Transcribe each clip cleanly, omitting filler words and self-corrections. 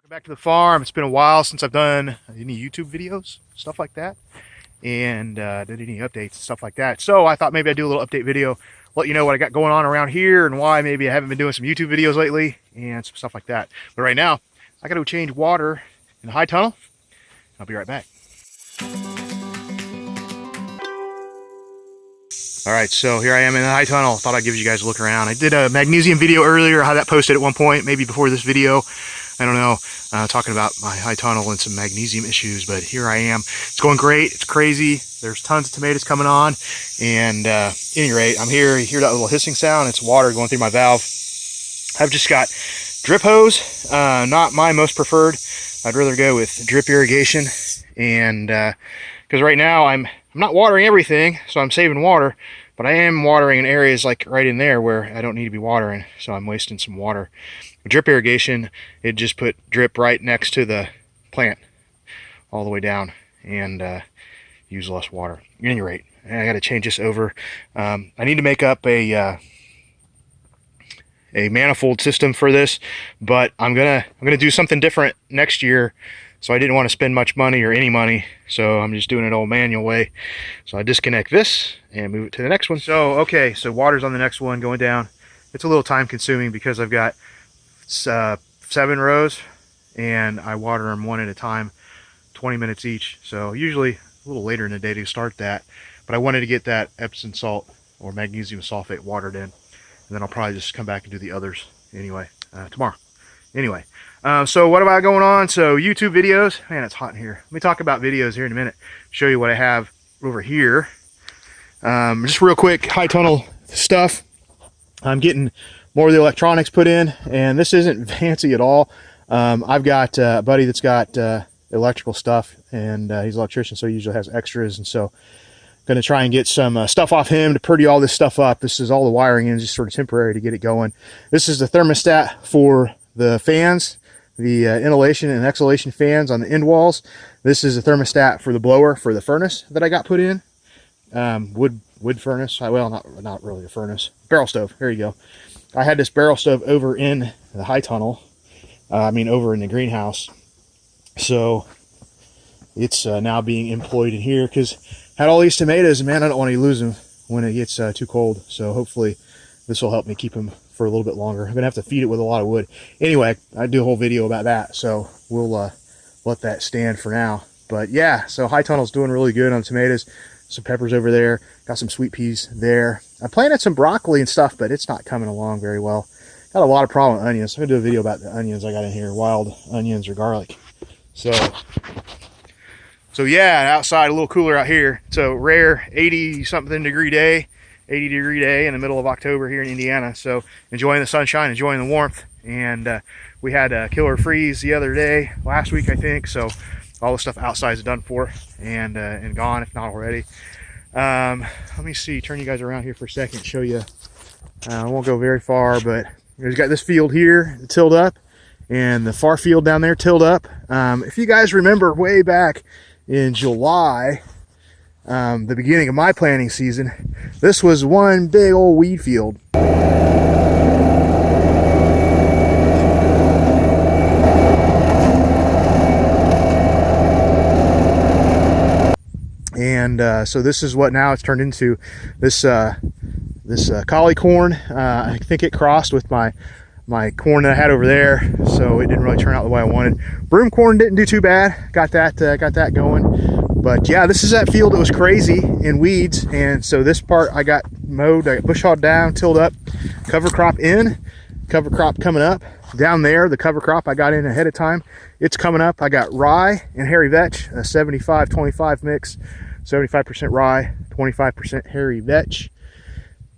Back to the farm. It's been a while since I've done any YouTube videos, stuff like that, and did any updates and stuff like that. So I thought maybe I'd do a little update video, let you know what I got going on around here and why maybe I haven't been doing some YouTube videos lately and some stuff like that. But right now, I got to change water in the high tunnel. I'll be right back. All right, so here I am in the high tunnel. Thought I'd give you guys a look around. I did a magnesium video earlier. I had that posted at one point, maybe before this video. I don't know, talking about my high tunnel and some magnesium issues, but here I am. It's going great. It's crazy. There's tons of tomatoes coming on. And at any rate, I'm here. You hear that little hissing sound? It's water going through my valve. I've just got drip hose, not my most preferred. I'd rather go with drip irrigation. And because right now I'm not watering everything, so I'm saving water, but I am watering in areas like right in there where I don't need to be watering, so I'm wasting some water. Drip irrigation, it just put drip right next to the plant all the way down and use less water. At any rate, I got to change this over. I need to make up a manifold system for this, but I'm gonna do something different next year. So I didn't want to spend much money or any money, so I'm just doing it old manual way. So I disconnect this and move it to the next one. So okay, so water's on the next one going down. It's a little time consuming because I've got 7 rows and I water them one at a time, 20 minutes each. So usually a little later in the day to start that, but I wanted to get that Epsom salt or magnesium sulfate watered in, and then I'll probably just come back and do the others anyway tomorrow. Anyway, so what about going on? So YouTube videos, man, it's hot in here. Let me talk about videos here in a minute, show you what I have over here. Just real quick, high tunnel stuff. I'm getting more of the electronics put in, and this isn't fancy at all. I've got a buddy that's got electrical stuff, and he's an electrician, so he usually has extras, and so going to try and get some stuff off him to pretty all this stuff up. This is all the wiring in, just sort of temporary to get it going. This is the thermostat for the fans, the inhalation and exhalation fans on the end walls. This is a thermostat for the blower for the furnace that I got put in. Wood furnace. Well, not really a furnace. Barrel stove. There you go. I had this barrel stove over in the high tunnel. Over in the greenhouse. So it's now being employed in here because had all these tomatoes, and man, I don't want to lose them when it gets too cold. So hopefully this will help me keep them for a little bit longer. I'm gonna have to feed it with a lot of wood. Anyway, I do a whole video about that, so we'll let that stand for now. But yeah, so high tunnel's doing really good on tomatoes. Some peppers over there, got some sweet peas there. I planted some broccoli and stuff, but it's not coming along very well. Got a lot of problem with onions. I'm gonna do a video about the onions I got in here, wild onions or garlic. So yeah, outside a little cooler out here. So rare 80 something degree day, 80 degree day in the middle of October here in Indiana. So enjoying the sunshine, enjoying the warmth. And we had a killer freeze the other day, last week I think. So all the stuff outside is done for and gone, if not already. Let me see, turn you guys around here for a second, show you. I won't go very far, but we've got this field here tilled up and the far field down there tilled up. If you guys remember way back in July, the beginning of my planting season, this was one big old weed field. And so this is what now it's turned into. This collie corn. I think it crossed with my corn that I had over there, so it didn't really turn out the way I wanted. Broom corn didn't do too bad. Got that going. But yeah, this is that field that was crazy in weeds, and so this part I got mowed. I got bush hogged down, tilled up, cover crop in, cover crop coming up. Down there, the cover crop I got in ahead of time, it's coming up. I got rye and hairy vetch, a 75-25 mix, 75% rye, 25% hairy vetch.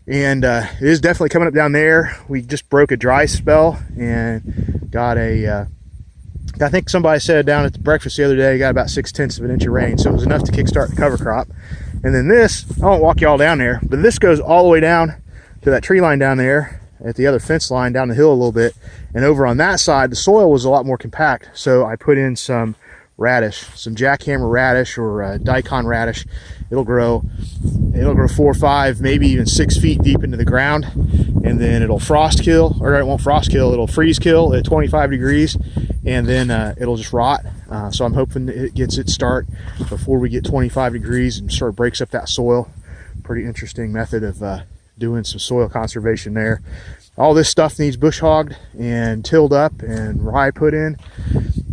And it is definitely coming up down there. We just broke a dry spell and got I think somebody said down at the breakfast the other day, got about 6/10 of an inch of rain. So it was enough to kickstart the cover crop. And then this, I won't walk y'all down there, but this goes all the way down to that tree line down there at the other fence line down the hill a little bit. And over on that side, the soil was a lot more compact. So I put in some radish, some jackhammer radish or daikon radish. It'll grow 4 or 5, maybe even 6 feet deep into the ground, and then it'll frost kill, or it won't frost kill, it'll freeze kill at 25 degrees, and then it'll just rot. So I'm hoping it gets its start before we get 25 degrees and sort of breaks up that soil. Pretty interesting method of doing some soil conservation there. All this stuff needs bush hogged and tilled up and rye put in.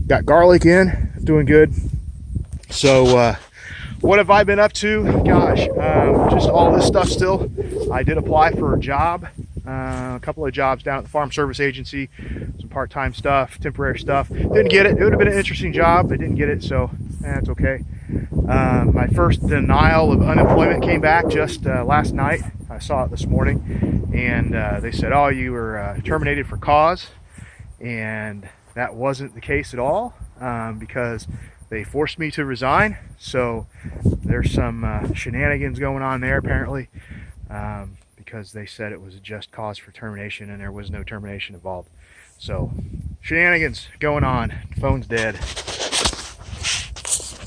Got garlic in, doing good. So what have I been up to? Gosh, just all this stuff still. I did apply for a job, a couple of jobs down at the Farm Service Agency, some part-time stuff, temporary stuff. Didn't get it. It would have been an interesting job. I didn't get it, so that's okay. My first denial of unemployment came back just last night. I saw it this morning, and they said, oh, you were terminated for cause, and that wasn't the case at all, because they forced me to resign. So there's some shenanigans going on there apparently, because they said it was a just cause for termination and there was no termination involved. So shenanigans going on. Phone's dead.